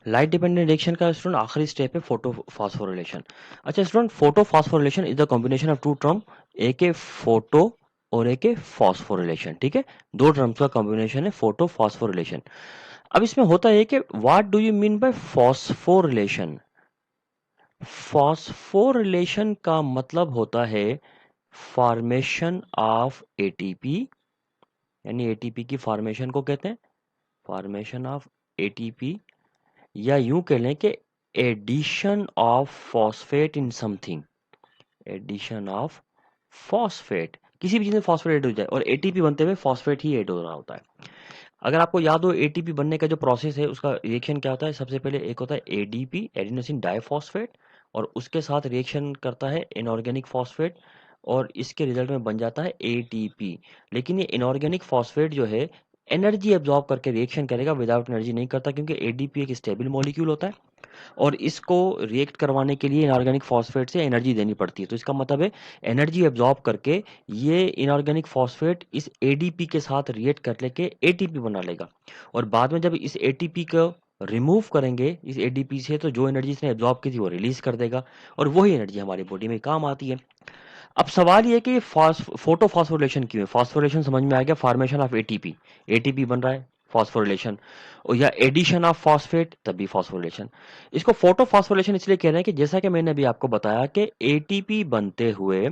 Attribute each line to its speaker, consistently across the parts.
Speaker 1: Light dependent reaction का student आखिरी step है फोटो फास्फोरिलेशन। अच्छा student, photophosphorylation is the combination of two term, एक है फोटो और एक है फास्फोरिलेशन। ठीक है, दो टर्म्स का कॉम्बिनेशन है फोटो फास्फोरिलेशन। अब इसमें होता है कि what do you mean by phosphorylation. Phosphorylation का मतलब होता है फॉर्मेशन ऑफ एटीपी, यानी एटीपी की फॉर्मेशन को कहते हैं फॉर्मेशन ऑफ एटीपी, या यूं कह लें कि addition of phosphate in something, addition of phosphate, किसी भी चीज में फॉस्फेट ऐड हो जाए और एटीपी बनते हुए फॉस्फेट ही ऐड हो रहा होता है। अगर आपको याद हो एटीपी बनने का जो प्रोसेस है उसका रिएक्शन क्या होता है, सबसे पहले एक होता है एडीपी, एडिनोसिन डाइफॉस्फेट, और उसके साथ रिएक्शन करता है इनऑर्गेनिक फॉस्फेट और इसके रिजल्ट में बन जाता है एटीपी। लेकिन ये इनऑर्गेनिक फॉस्फेट जो है एनर्जी एब्जॉर्ब करके रिएक्शन करेगा, विदाउट एनर्जी नहीं करता, क्योंकि एडीपी एक स्टेबल मॉलिक्यूल होता है और इसको रिएक्ट करवाने के लिए इनऑर्गेनिक फॉस्फेट से एनर्जी देनी पड़ती है। तो इसका मतलब है एनर्जी एब्जॉर्ब करके ये इनऑर्गेनिक फॉस्फेट इस एडीपी के साथ रिएक्ट कर लेके एटीपी बना लेगा, और बाद में जब इस एटीपी को रिमूव करेंगे इस एडीपी से, तो जो एनर्जी इसने एब्जॉर्ब की थी वो रिलीज कर देगा, और वही एनर्जी हमारी बॉडी में काम आती है। अब सवाल ये कि फोटो फास्फोरिलेशन क्यों है। फास्फोरिलेशन समझ में आ गया, फॉर्मेशन ऑफ एटीपी, एटीपी बन रहा है फास्फोरिलेशन, और या एडिशन ऑफ फॉस्फेट तभी फास्फोरिलेशन। इसको फोटो फास्फोरिलेशन इसलिए कह रहे हैं कि जैसा कि मैंने अभी आपको बताया कि एटीपी बनते हुए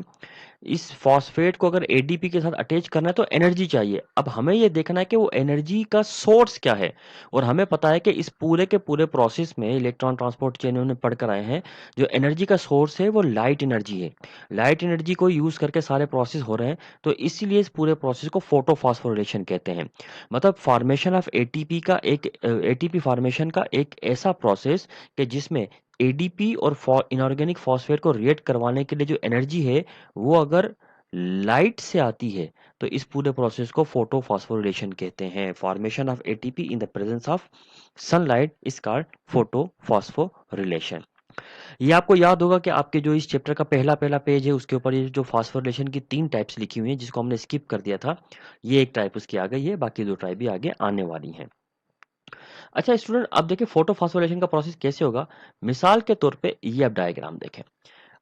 Speaker 1: इस फॉस्फेट को अगर एडीपी के साथ अटैच करना है तो एनर्जी चाहिए। अब हमें ये देखना है कि वो एनर्जी का सोर्स क्या है, और हमें पता है कि इस पूरे के पूरे प्रोसेस में इलेक्ट्रॉन ट्रांसपोर्ट चेन में पढ़कर आए हैं, जो एनर्जी का सोर्स है वो लाइट एनर्जी है। लाइट एनर्जी को यूज करके सारे प्रोसेस हो रहे हैं, तो इसीलिए इस पूरे प्रोसेस को फोटो फास्फोरिलेशन कहते हैं। मतलब फॉर्मेशन ऑफ एटीपी का एक एटीपी फॉर्मेशन का एक ऐसा प्रोसेस कि जिसमें एडीपी और इनऑर्गेनिक फॉस्फेट को रिएक्ट करवाने के लिए जो एनर्जी है वो अगर लाइट से आती है, तो इस पूरे प्रोसेस को फोटो फास्फोरिलेशन कहते हैं। Formation of ATP in the presence of sunlight is called photo phosphorylation. ये आपको याद होगा कि आपके जो इस चैप्टर का पहला पहला पेज है उसके ऊपर ये जो फास्फोरिलेशन की 3 टाइप्स लिखी हुई हैं जिसको हमने स्किप कर दिया था, ये एक टाइप उसकी आ गई है, बाकी 2 टाइप भी आगे आने वाली हैं। अच्छा स्टूडेंट, अब देखिए फोटो फास्फोरिलेशन का प्रोसेस कैसे होगा। मिसाल के तौर पे ये अब डायग्राम देखें।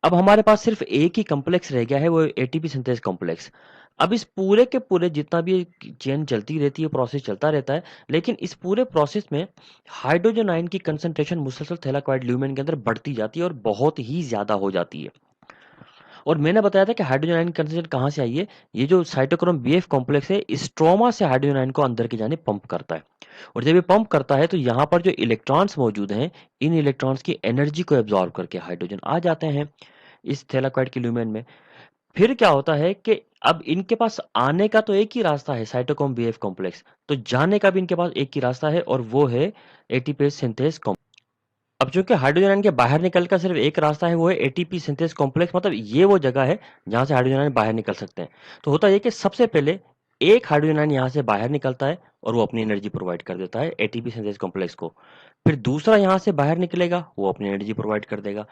Speaker 1: अब हमारे पास सिर्फ एक ही कॉम्प्लेक्स रह गया है, वो एटीपी सिंथेस कॉम्प्लेक्स। अब इस पूरे के पूरे जितना भी चेन चलती रहती है, प्रोसेस चलता रहता है, लेकिन इस पूरे प्रोसेस में हाइड्रोजन आयन की कंसंट्रेशन मुसलसल थैलाकोइड ल्यूमेन के अंदर बढ़ती जाती है और बहुत ही ज्यादा हो जाती है। और मैंने बताया था कि हाइड्रोजन आयन कंसंट्रेशन कहाँ से आई है। ये जो साइटोक्रोम बीएफ कॉम्प्लेक्स है स्ट्रोमा से हाइड्रोजन आयन को अंदर की जाने पंप करता है, और जब ये पंप करता है तो यहाँ पर जो इलेक्ट्रॉन्स मौजूद हैं, इन इलेक्ट्रॉन्स की एनर्जी को एब्जॉर्ब करके हाइड्रोजन आ जाते हैं इस थैलाकोइड के ल्यूमेन में। फिर क्या होता है कि अब इनके पास आने का तो एक ही रास्ता है, साइटोक्रोम बीएफ कॉम्प्लेक्स, तो जाने का भी इनके पास एक ही रास्ता है और वो है एटीपेज सिंथेस। अब चूंकि हाइड्रोजन आयन के बाहर निकल का सिर्फ एक रास्ता है, वो है एटीपी सिंथेस कॉम्प्लेक्स, मतलब ये वो जगह है जहां से हाइड्रोजन आयन बाहर निकल सकते हैं। तो होता है कि सबसे पहले एक हाइड्रोजन आयन यहाँ से बाहर निकलता है और वो अपनी एनर्जी प्रोवाइड कर देता है एटीपी सिंथेस कॉम्प्लेक्स को। फिर दूसरा यहाँ से बाहर निकलेगा, वो अपनी एनर्जी प्रोवाइड कर देगा।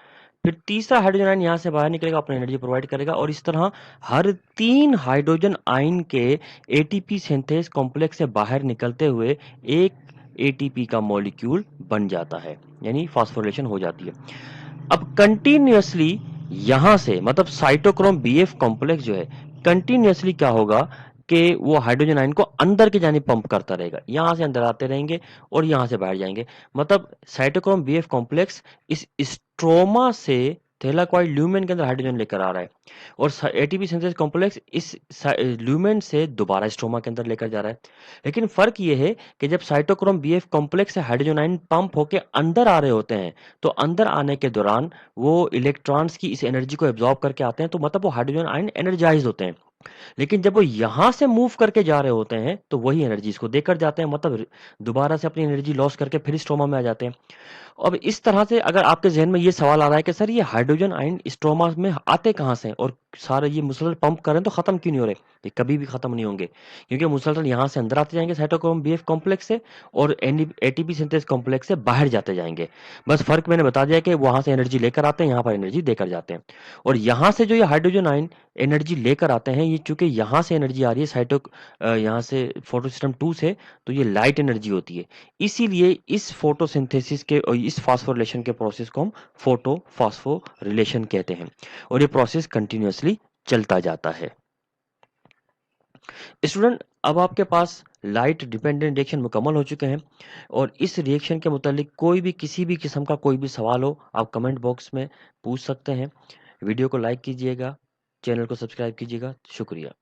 Speaker 1: फिर तीसरा हाइड्रोजन आयन यहाँ से बाहर निकलेगा, अपनी एनर्जी प्रोवाइड करेगा, और इस तरह हर 3 हाइड्रोजन आयन के एटीपी सिंथेस कॉम्प्लेक्स से बाहर निकलते हुए एक एटीपी का मॉलिक्यूल बन जाता है, यानी फास्फोरिलेशन हो जाती है। अब कंटिन्यूअसली यहां से मतलब साइटोक्रोम बीएफ कॉम्प्लेक्स जो है कंटिन्यूअसली क्या होगा कि वो हाइड्रोजन आयन को अंदर की जाने पंप करता रहेगा, यहां से अंदर आते रहेंगे और यहां से बाहर जाएंगे। मतलब साइटोक्रोम बीएफ कॉम्प्लेक्स इस स्ट्रोमा से थैलाकोइड ल्यूमेन के अंदर हाइड्रोजन लेकर आ रहा है, और एटीपी सिंथेसिस कॉम्प्लेक्स इस ल्यूमेन से दोबारा स्ट्रोमा के अंदर लेकर जा रहा है। लेकिन फर्क ये है कि जब साइटोक्रोम बीएफ कॉम्प्लेक्स से हाइड्रोजन आयन पंप होके अंदर आ रहे होते हैं, तो अंदर आने के दौरान वो इलेक्ट्रॉन्स की इस एनर्जी को एब्जॉर्ब करके आते हैं, तो मतलब वो हाइड्रोजन आयन एनर्जाइज होते हैं। लेकिन जब वो यहां से मूव करके जा रहे होते हैं तो वही एनर्जी इसको देकर जाते हैं, मतलब दोबारा से अपनी एनर्जी लॉस करके फिर स्ट्रोमा में आ जाते हैं। अब इस तरह से अगर आपके जहन में ये सवाल आ रहा है कि सर ये हाइड्रोजन आयन स्ट्रोमा में आते कहाँ से और सारे ये मुसलसल पंप कर रहे हैं तो खत्म क्यों नहीं हो रहे, ये कभी भी खत्म नहीं होंगे, क्योंकि मुसलसल यहाँ से अंदर आते जाएंगे साइटोक्रोम बीएफ कॉम्प्लेक्स से, और एटीपी सिंथेस कॉम्प्लेक्स से बाहर जाते जाएंगे। बस फर्क मैंने बता दिया कि वहां से एनर्जी लेकर आते हैं, यहाँ पर एनर्जी देकर जाते हैं। और यहाँ से जो ये हाइड्रोजन आयन एनर्जी लेकर आते हैं, ये चूंकि यहाँ से एनर्जी आ रही है यहाँ से फोटो सिस्टम 2 से, तो ये लाइट एनर्जी होती है। इसीलिए इस फोटोसिंथेसिस के और इस फास्फोरिलेशन के प्रोसेस को हम फोटो फास्फोरिलेशन कहते हैं, और ये प्रोसेस कंटिन्यूअसली चलता जाता है। स्टूडेंट, अब आपके पास लाइट डिपेंडेंट रिएक्शन मुकम्मल हो चुके हैं, और इस रिएक्शन के मुतालिक कोई भी किसी भी किस्म का कोई भी सवाल हो, आप कमेंट बॉक्स में पूछ सकते हैं। वीडियो को लाइक कीजिएगा, चैनल को सब्सक्राइब कीजिएगा। शुक्रिया।